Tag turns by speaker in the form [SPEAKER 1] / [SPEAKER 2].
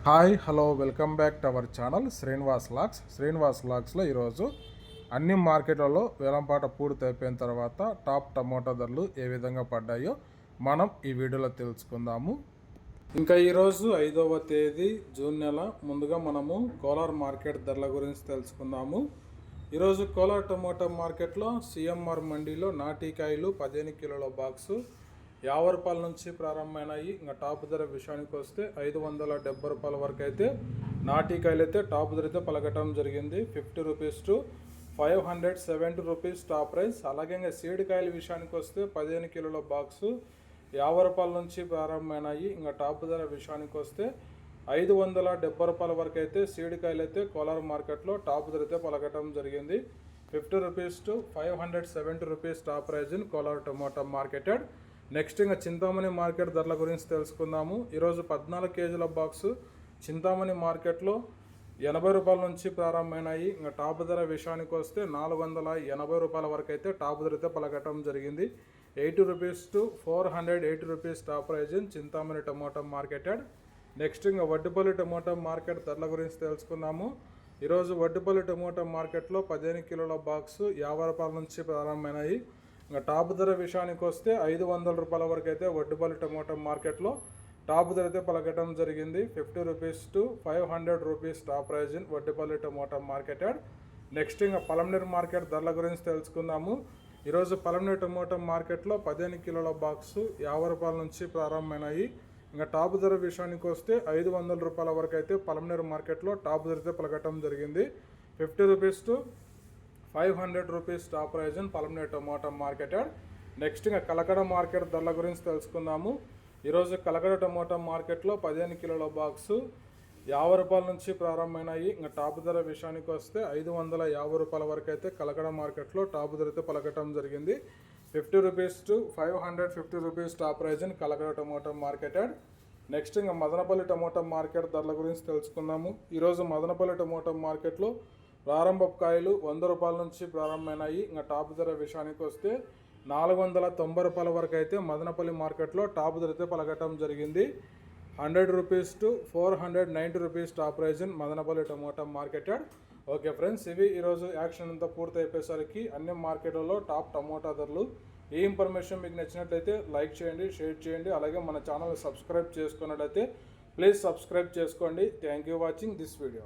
[SPEAKER 1] Hi hello welcome back to our channel Srinivas లాక్స్లో ఈరోజు అన్ని మార్కెట్లలో వేలంపాట పూర్తి అయిపోయిన తర్వాత టాప్ టమోటా ధరలు ఏ విధంగా పడ్డాయో మనం ఈ వీడియోలో తెలుసుకుందాము. ఇంకా ఈరోజు 5వ తేదీ జూన్ నెల. ముందుగా మనము కోలార్ మార్కెట్ ధరల గురించి తెలుసుకుందాము. ఈరోజు కోలార్ టమోటా మార్కెట్లో సిఎంఆర్ మండీలో నాటికాయలు 15 కిలోల బాక్సు 50 రూపాయల నుంచి ప్రారంభమైనాయి. ఇంకా టాప్ ధర విషయానికి వస్తే 570 రూపాయల వరకు అయితే నాటికాయలు అయితే టాప్ ధర అయితే పలకటం జరిగింది. 50 rupees to 570 rupees top price. అలాగే ఇంకా సీడ్ కాయల విషయానికి వస్తే 15 కిలోల బాక్సు 50 రూపాయల నుంచి ప్రారంభమైనాయి. ఇంకా టాప్ ధర విషయానికి వస్తే 570 రూపాయల వరకు అయితే సీడ్ కాయలు అయితే కోలార్ మార్కెట్లో టాప్ ధర అయితే పలకటం జరిగింది. 50 rupees to 570 rupees top price in Kolar tomato marketed. Next ఇంకా చింతామణి మార్కెట్ ధరల గురించి తెలుసుకుందాము. ఈరోజు 14 కేజీల బాక్సు చింతామణి మార్కెట్లో 80 రూపాయల నుంచి ప్రారంభమైనాయి. ఇంకా టాప్ ధర విషయానికి వస్తే 480 రూపాయల వరకు అయితే టాప్ ధర అయితే పలకటం జరిగింది. 80 rupees to 480 rupees top price in Chintamani tomato marketed. Next ఇంకా వడ్డిపల్లి టమోటా మార్కెట్ ధరల గురించి తెలుసుకుందాము. ఈరోజు వడ్డిపల్లి టమోటా మార్కెట్లో 15 కిలోల బాక్సు 50 రూపాయల నుంచి ప్రారంభమైనాయి. ఇంకా టాప్ ధర విషయానికి వస్తే 500 రూపాయల వరకు అయితే వడ్డిపల్లి టమోటా మార్కెట్లో టాప్ ధర అయితే పలకటం జరిగింది. 50 rupees to 500 rupees top price in Vaddipalli tomato marketed. Next ఇంకా పలమనేరు మార్కెట్ ధరల గురించి తెలుసుకుందాము. ఈరోజు పలమనేరు టమోటా మార్కెట్లో 15 కిలోల బాక్సు 50 రూపాయల నుంచి ప్రారంభమైనాయి. ఇంకా టాప్ ధర విషయానికి వస్తే 500 రూపాయల వరకు అయితే పలమనేరు మార్కెట్లో టాప్ ధర అయితే పలకటం జరిగింది. 50 rupees to 500 rupees top price in Palamaneru tomato marketed. Next ఇంకా కలకడ మార్కెట్ ధరల గురించి తెలుసుకుందాము. ఈరోజు కలకడ టమోటా మార్కెట్లో 15 కిలోల బాక్సు 50 రూపాయల నుంచి ప్రారంభమైనాయి. ఇంకా టాప్ ధర విషయానికి వస్తే 550 రూపాయల వరకు అయితే కలకడ మార్కెట్లో టాప్ ధర అయితే పలకటం జరిగింది. 50 rupees to 550 rupees top price in Kalakada tomato marketed. Next ఇంకా మదనపల్లి టమోటా మార్కెట్ ధరల గురించి తెలుసుకుందాము. ఈరోజు మదనపల్లి టమోటా మార్కెట్లో ప్రారంభపు కాయలు 100 రూపాయల నుంచి ప్రారంభమైనాయి. ఇంకా టాప్ ధర విషయానికి వస్తే 490 రూపాయల వరకు అయితే మదనపల్లి మార్కెట్లో టాప్ ధర అయితే పలకటం జరిగింది. 100 rupees to 490 rupees top price in Madanapalli tomato marketed. Okay friends, ఇవి ఈరోజు యాక్షన్ అంతా పూర్తి అయిపోయేసరికి అన్ని మార్కెట్లలో టాప్ టమోటా ధరలు. ఈ ఇన్ఫర్మేషన్ మీకు నచ్చినట్లయితే లైక్ చేయండి, షేర్ చేయండి. అలాగే మన ఛానల్ సబ్స్క్రైబ్ చేసుకున్నట్లయితే ప్లీజ్ సబ్స్క్రైబ్ చేసుకోండి. Thank you watching this video.